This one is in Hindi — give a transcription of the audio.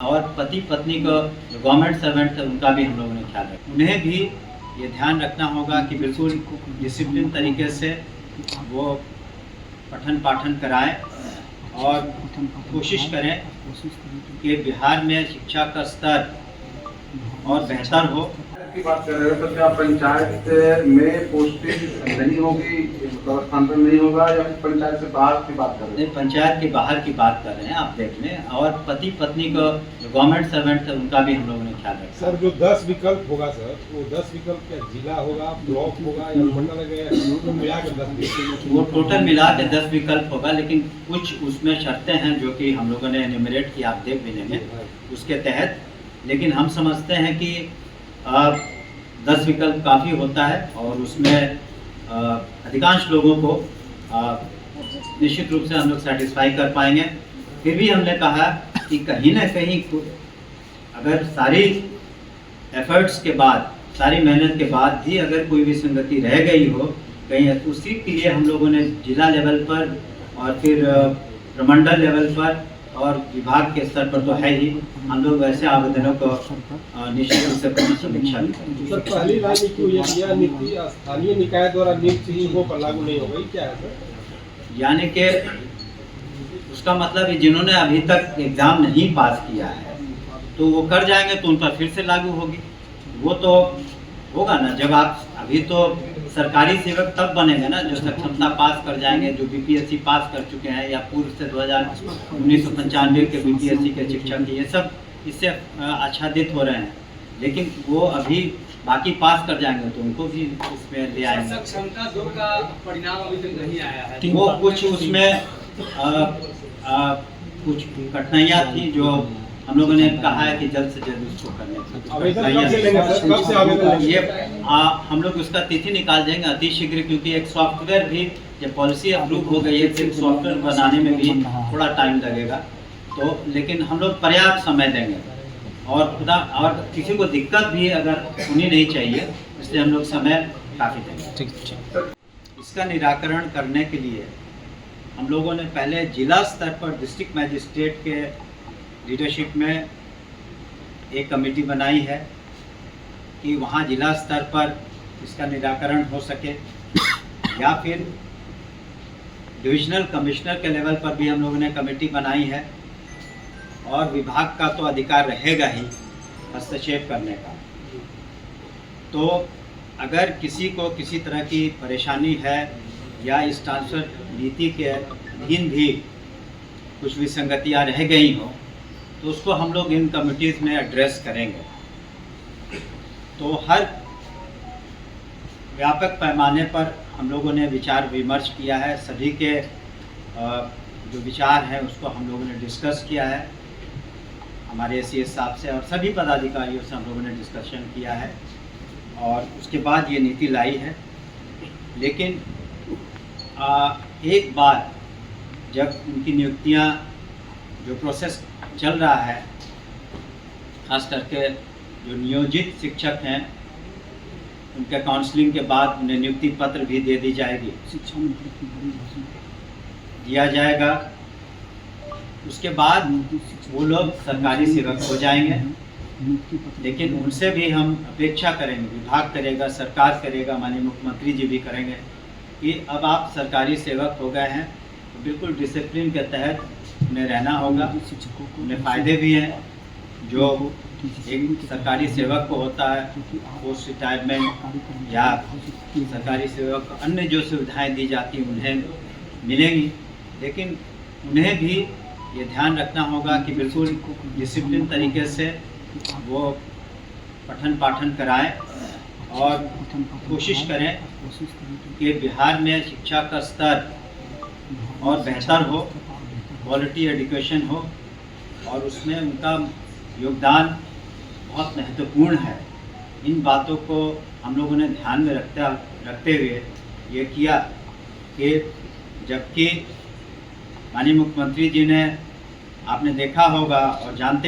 और पति पत्नी को जो गवर्नमेंट सर्वेंट थे उनका भी हम लोगों ने ख्याल रखा। उन्हें भी ये ध्यान रखना होगा कि बिल्कुल डिसिप्लिन तरीके से वो पठन पाठन कराएं और कोशिश करें कि बिहार में शिक्षा का स्तर और बेहतर हो। की बात कर रहे हो तो क्या पंचायत में पोस्टिंग नहीं होगी, स्थानांतरण नहीं होगा, या पंचायत से बाहर की बात कर रहे हैं? नहीं, पंचायत के बाहर की बात कर रहे हैं, आप देख लें। और पति पत्नी को जो गवर्नमेंट सर्वेंट थे उनका भी हम लोगों ने ख्याल रखा। सर जो 10 विकल्प होगा सर, वो 10 विकल्प क्या जिला होगा, ब्लॉक होगा या मंडल होगा, मिला के 10 विकल्प? वो टोटल मिला के 10 विकल्प होगा, लेकिन कुछ उसमें शर्तें हैं जो कि हम लोगों ने एन्यूमरेट की, आप देख भी लेंगे उसके तहत। लेकिन हम समझते हैं कि 10 विकल्प काफ़ी होता है और उसमें अधिकांश लोगों को निश्चित रूप से हम लोग सेटिस्फाई कर पाएंगे। फिर भी हमने कहा कि कहीं ना कहीं अगर सारी एफर्ट्स के बाद, सारी मेहनत के बाद भी अगर कोई विसंगति रह गई हो कहीं, उसी के लिए हम लोगों ने जिला लेवल पर और फिर प्रमंडल लेवल पर और विभाग के स्तर पर तो है ही, हम लोग वैसे आवेदनों को निश्चित रूप से समीक्षा करेंगे। सर पहली नीति यह नीति स्थानीय निकाय द्वारा नियुक्त ही पर लागू नहीं होगी, क्या है सर? यानी कि उसका मतलब है जिन्होंने अभी तक एग्जाम नहीं पास किया है तो वो कर जाएंगे तो उन पर फिर से लागू होगी। वो तो होगा ना, जब आप अभी तो सरकारी सेवक तब बनेंगे ना जो सक्षमता पास कर जाएंगे, जो बीपीएससी पास कर चुके हैं या पूर्व से 1995 के बीपीएससी के शिक्षक, ये सब इससे आच्छादित हो रहे हैं। लेकिन वो अभी बाकी पास कर जाएंगे तो उनको भी इसमें ले आएंगे। सक्षमता 2 का परिणाम अभी तक नहीं आया है, वो कुछ उसमें कुछ कठिनाइयाँ थी जो हम लोगों ने कहा है कि जल्द से जल्द उसको करने ये हम लोग उसका तिथि निकाल देंगे अति शीघ्र, क्योंकि एक सॉफ्टवेयर भी जब पॉलिसी अप्रूव हो गई है तो सॉफ्टवेयर बनाने में भी थोड़ा टाइम लगेगा। तो लेकिन हम लोग पर्याप्त समय देंगे और किसी को दिक्कत भी अगर होनी नहीं चाहिए, इसलिए हम लोग समय काफ़ी देंगे। इसका निराकरण करने के लिए हम लोगों ने पहले जिला स्तर पर डिस्ट्रिक्ट मैजिस्ट्रेट के लीडरशिप में एक कमेटी बनाई है कि वहाँ जिला स्तर पर इसका निराकरण हो सके, या फिर डिविजनल कमिश्नर के लेवल पर भी हम लोगों ने कमेटी बनाई है। और विभाग का तो अधिकार रहेगा ही हस्तक्षेप करने का। तो अगर किसी को किसी तरह की परेशानी है या इस ट्रांसफर नीति के अधीन भी कुछ विसंगतियाँ रह गई हों तो उसको हम लोग इन कमिटीज़ में एड्रेस करेंगे। तो हर व्यापक पैमाने पर हम लोगों ने विचार विमर्श किया है, सभी के जो विचार हैं उसको हम लोगों ने डिस्कस किया है हमारे एसीएस साहब से, और सभी पदाधिकारियों से हम लोगों ने डिस्कशन किया है और उसके बाद ये नीति लाई है। लेकिन एक बार जब उनकी नियुक्तियाँ जो प्रोसेस चल रहा है, खास करके जो नियोजित शिक्षक हैं उनके काउंसलिंग के बाद उन्हें नियुक्ति पत्र भी दे दी जाएगी, दिया जाएगा। उसके बाद वो लोग सरकारी सेवक हो जाएंगे। लेकिन उनसे भी हम अपेक्षा करेंगे, विभाग करेगा, सरकार करेगा, माननीय मुख्यमंत्री जी भी करेंगे कि अब आप सरकारी सेवक हो गए हैं तो बिल्कुल डिसिप्लिन के तहत उन्हें रहना होगा। उन्हें फ़ायदे भी हैं जो एक सरकारी सेवक को होता है, पोस्ट रिटायरमेंट या सरकारी सेवक को अन्य जो सुविधाएं दी जाती हैं उन्हें मिलेंगी। लेकिन उन्हें भी ये ध्यान रखना होगा कि बिल्कुल डिसिप्लिन तरीके से वो पठन पाठन कराएं और कोशिश करें कि बिहार में शिक्षा का स्तर और बेहतर हो, क्वालिटी एजुकेशन हो, और उसमें उनका योगदान बहुत महत्वपूर्ण है। इन बातों को हम लोगों ने ध्यान में रखते हुए ये किया कि जबकि माननीय मुख्यमंत्री जी ने, आपने देखा होगा और जानते